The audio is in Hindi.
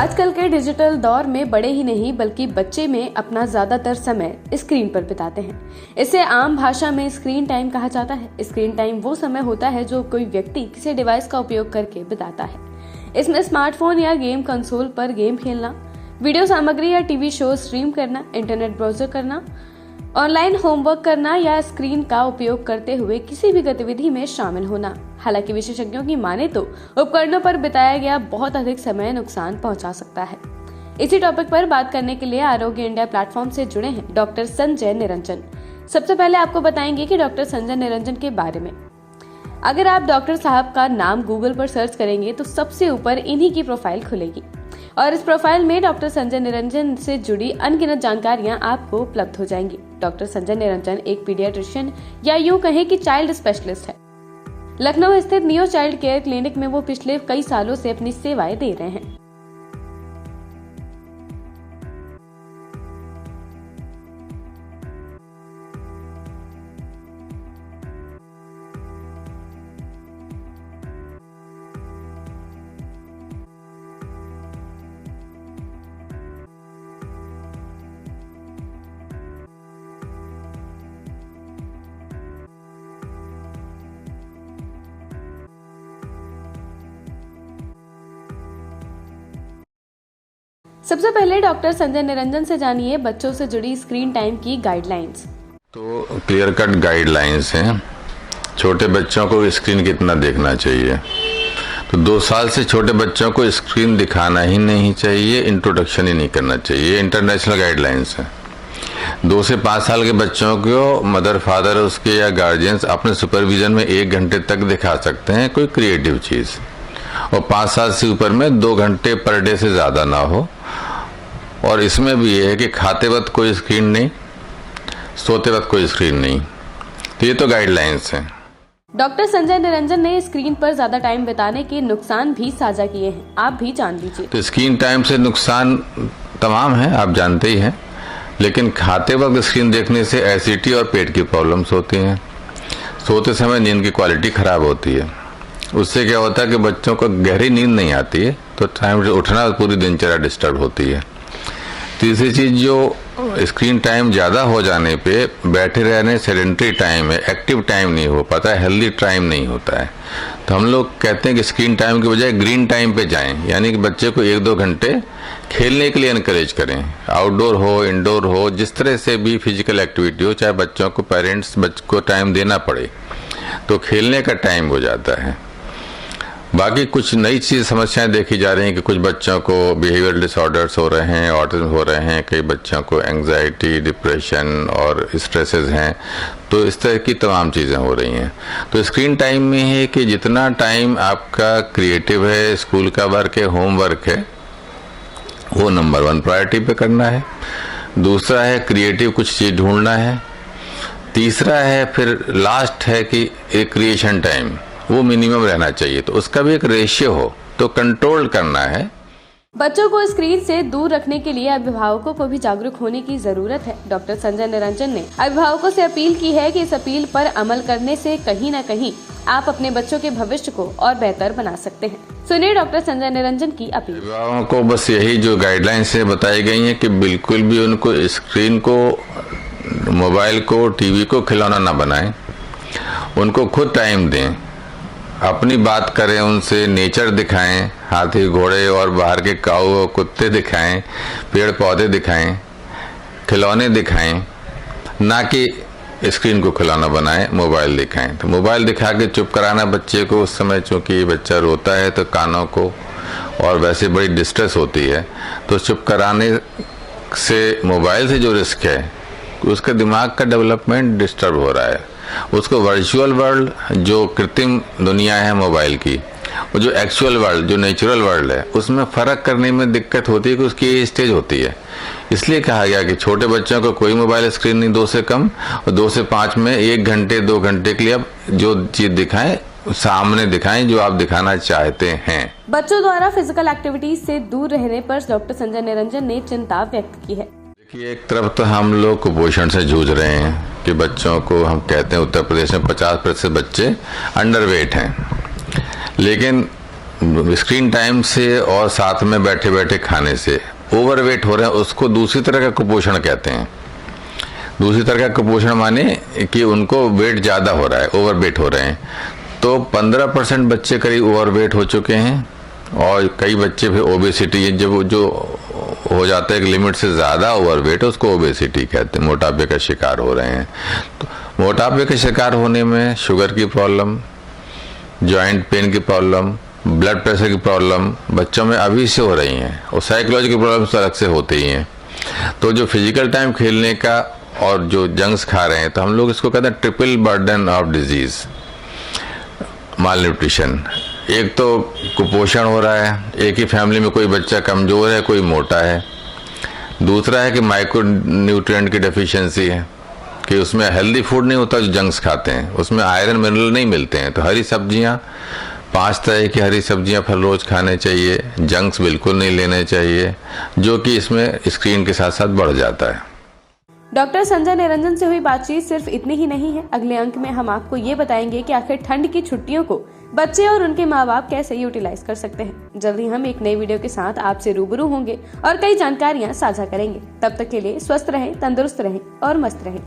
आजकल के डिजिटल दौर में बड़े ही नहीं बल्कि बच्चे में अपना ज्यादातर समय स्क्रीन पर बिताते हैं। इसे आम भाषा में स्क्रीन टाइम कहा जाता है। स्क्रीन टाइम वो समय होता है जो कोई व्यक्ति किसी डिवाइस का उपयोग करके बिताता है। इसमें स्मार्टफोन या गेम कंसोल पर गेम खेलना, वीडियो सामग्री या टीवी शो स्ट्रीम करना, इंटरनेट ब्राउजर करना, ऑनलाइन होमवर्क करना या स्क्रीन का उपयोग करते हुए किसी भी गतिविधि में शामिल होना। हालांकि विशेषज्ञों की माने तो उपकरणों पर बिताया गया बहुत अधिक समय नुकसान पहुंचा सकता है। इसी टॉपिक पर बात करने के लिए आरोग्य इंडिया प्लेटफॉर्म से जुड़े हैं डॉक्टर संजय निरंजन। सबसे पहले आपको बताएंगे कि डॉक्टर संजय निरंजन के बारे में। अगर आप डॉक्टर साहब का नाम गूगल पर सर्च करेंगे तो सबसे ऊपर इन्हीं की प्रोफाइल खुलेगी और इस प्रोफाइल में डॉक्टर संजय निरंजन से जुड़ी अनगिनत जानकारियां आपको उपलब्ध हो जाएंगी। डॉक्टर संजय निरंजन एक पीडियाट्रिशियन या यूं कहें कि चाइल्ड स्पेशलिस्ट है। लखनऊ स्थित नियो चाइल्ड केयर क्लिनिक में वो पिछले कई सालों से अपनी सेवाएं दे रहे हैं। सबसे पहले डॉक्टर संजय निरंजन से जानिए बच्चों से जुड़ी स्क्रीन टाइम की गाइडलाइंस। तो क्लियर कट गाइडलाइंस हैं। छोटे बच्चों को स्क्रीन कितना देखना चाहिए, तो 2 साल से छोटे बच्चों को स्क्रीन दिखाना ही नहीं चाहिए, इंट्रोडक्शन ही नहीं करना चाहिए। इंटरनेशनल गाइडलाइंस है। 2 से 5 साल के बच्चों को मदर फादर उसके या गार्जियंस अपने सुपरविजन में 1 घंटे तक दिखा सकते हैं कोई क्रिएटिव चीज़, और 5 साल से ऊपर में 2 घंटे पर डे से ज़्यादा ना हो। और इसमें भी ये है कि खाते वक्त कोई स्क्रीन नहीं, सोते वक्त कोई स्क्रीन नहीं। तो ये तो गाइडलाइंस हैं। डॉक्टर संजय निरंजन ने स्क्रीन पर ज्यादा टाइम बिताने के नुकसान भी साझा किए हैं, आप भी जान लीजिए। तो स्क्रीन टाइम से नुकसान तमाम है, आप जानते ही हैं। लेकिन खाते वक्त स्क्रीन देखने से एसिडिटी और पेट की प्रॉब्लम्स होती हैं। सोते समय नींद की क्वालिटी खराब होती है। उससे क्या होता है कि बच्चों को गहरी नींद नहीं आती है, तो टाइम से उठना पूरी दिनचर्या डिस्टर्ब होती है। तीसरी चीज़, जो स्क्रीन टाइम ज़्यादा हो जाने पे बैठे रहने सेडेंटरी टाइम है, एक्टिव टाइम नहीं हो पाता है, हेल्दी टाइम नहीं होता है। तो हम लोग कहते हैं कि स्क्रीन टाइम की बजाय ग्रीन टाइम पे जाएं, यानी कि बच्चे को 1-2 घंटे खेलने के लिए इनकरेज करें। आउटडोर हो, इंडोर हो, जिस तरह से भी फिजिकल एक्टिविटी हो, चाहे बच्चों को पेरेंट्स को टाइम देना पड़े, तो खेलने का टाइम हो जाता है। बाकी कुछ नई चीज़ समस्याएं देखी जा रही हैं कि कुछ बच्चों को बिहेवियरल डिसऑर्डर्स हो रहे हैं, ऑटिज्म हो रहे हैं, कई बच्चों को एंग्जाइटी, डिप्रेशन और स्ट्रेसेस हैं। तो इस तरह की तमाम चीज़ें हो रही हैं। तो स्क्रीन टाइम में है कि जितना टाइम आपका क्रिएटिव है, स्कूल का वर्क है, होम वर्क है, वो नंबर 1 प्रायोरिटी पे करना है। दूसरा है क्रिएटिव कुछ चीज़ ढूंढना है। तीसरा है, फिर लास्ट है कि एक क्रिएशन टाइम वो मिनिमम रहना चाहिए, तो उसका भी एक रेशियो हो, तो कंट्रोल करना है। बच्चों को स्क्रीन से दूर रखने के लिए अभिभावकों को भी जागरूक होने की जरूरत है। डॉक्टर संजय निरंजन ने अभिभावकों से अपील की है कि इस अपील पर अमल करने से कहीं न कहीं आप अपने बच्चों के भविष्य को और बेहतर बना सकते हैं। सुनिए डॉक्टर संजय निरंजन की अपील। अभिभावकों को बस यही जो गाइडलाइंस बताई गई है कि बिल्कुल भी उनको स्क्रीन को, मोबाइल को, टीवी को खिलौना ना बनाएं। उनको खुद टाइम दें, अपनी बात करें उनसे, नेचर दिखाएं, हाथी घोड़े और बाहर के काऊ कुत्ते दिखाएं, पेड़ पौधे दिखाएं, खिलौने दिखाएं, ना कि स्क्रीन को खिलौना बनाएं, मोबाइल दिखाएं। तो मोबाइल दिखा के चुप कराना बच्चे को, उस समय चूँकि बच्चा रोता है तो कानों को और वैसे बड़ी डिस्ट्रेस होती है, तो चुप कराने से मोबाइल से जो रिस्क है, उसका दिमाग का डेवलपमेंट डिस्टर्ब हो रहा है। उसको वर्चुअल वर्ल्ड, जो कृत्रिम दुनिया है मोबाइल की, और जो एक्चुअल वर्ल्ड, जो नेचुरल वर्ल्ड है, उसमें फ़र्क करने में दिक्कत होती है कि उसकी ये स्टेज होती है। इसलिए कहा गया कि छोटे बच्चों को कोई मोबाइल स्क्रीन नहीं 2 से कम, और 2 से 5 में 1 घंटे 2 घंटे के लिए आप जो चीज़ दिखाएं सामने दिखाएं जो आप दिखाना चाहते हैं। बच्चों द्वारा फिजिकल एक्टिविटीज से दूर रहने पर डॉक्टर संजय निरंजन ने चिंता व्यक्त की है। देखिए, एक तरफ तो हम लोग कुपोषण से जूझ रहे हैं कि बच्चों को, हम कहते हैं उत्तर प्रदेश में 50% बच्चे अंडरवेट हैं, लेकिन स्क्रीन टाइम से और साथ में बैठे बैठे खाने से ओवरवेट हो रहे हैं, उसको दूसरी तरह का कुपोषण कहते हैं। दूसरी तरह का कुपोषण माने कि उनको वेट ज़्यादा हो रहा है, ओवरवेट हो रहे हैं। तो 15% बच्चे करीब ओवरवेट हो चुके हैं और कई बच्चे फिर ओबेसिटी, जब जो हो जाता है एक लिमिट से ज़्यादा ओवरवेट, उसको ओबेसिटी कहते हैं, मोटापे का शिकार हो रहे हैं। तो मोटापे के शिकार होने में शुगर की प्रॉब्लम, जॉइंट पेन की प्रॉब्लम, ब्लड प्रेशर की प्रॉब्लम बच्चों में अभी से हो रही हैं और साइकोलॉजिकल प्रॉब्लम्स अलग से होते ही हैं। तो जो फिजिकल टाइम खेलने का और जो जंक्स खा रहे हैं, तो हम लोग इसको कहते हैं triple burden of disease, mall nutrition. एक तो कुपोषण हो रहा है, एक ही फैमिली में कोई बच्चा कमज़ोर है, कोई मोटा है। दूसरा है कि माइक्रो न्यूट्रिएंट की डेफिशिएंसी है कि उसमें हेल्दी फूड नहीं होता जो जंक्स खाते हैं, उसमें आयरन मिनरल नहीं मिलते हैं। तो हरी सब्जियां, 5 तरह की हरी सब्जियां फल रोज खाने चाहिए, जंक्स बिल्कुल नहीं लेने चाहिए, जो कि इसमें स्क्रीन के साथ साथ बढ़ जाता है। डॉक्टर संजय निरंजन से हुई बातचीत सिर्फ इतनी ही नहीं है। अगले अंक में हम आपको ये बताएंगे कि आखिर ठंड की छुट्टियों को बच्चे और उनके माँ बाप कैसे यूटिलाइज कर सकते हैं। जल्दी हम एक नई वीडियो के साथ आपसे रूबरू होंगे और कई जानकारियाँ साझा करेंगे। तब तक के लिए स्वस्थ रहें, तंदुरुस्त रहें और मस्त रहें।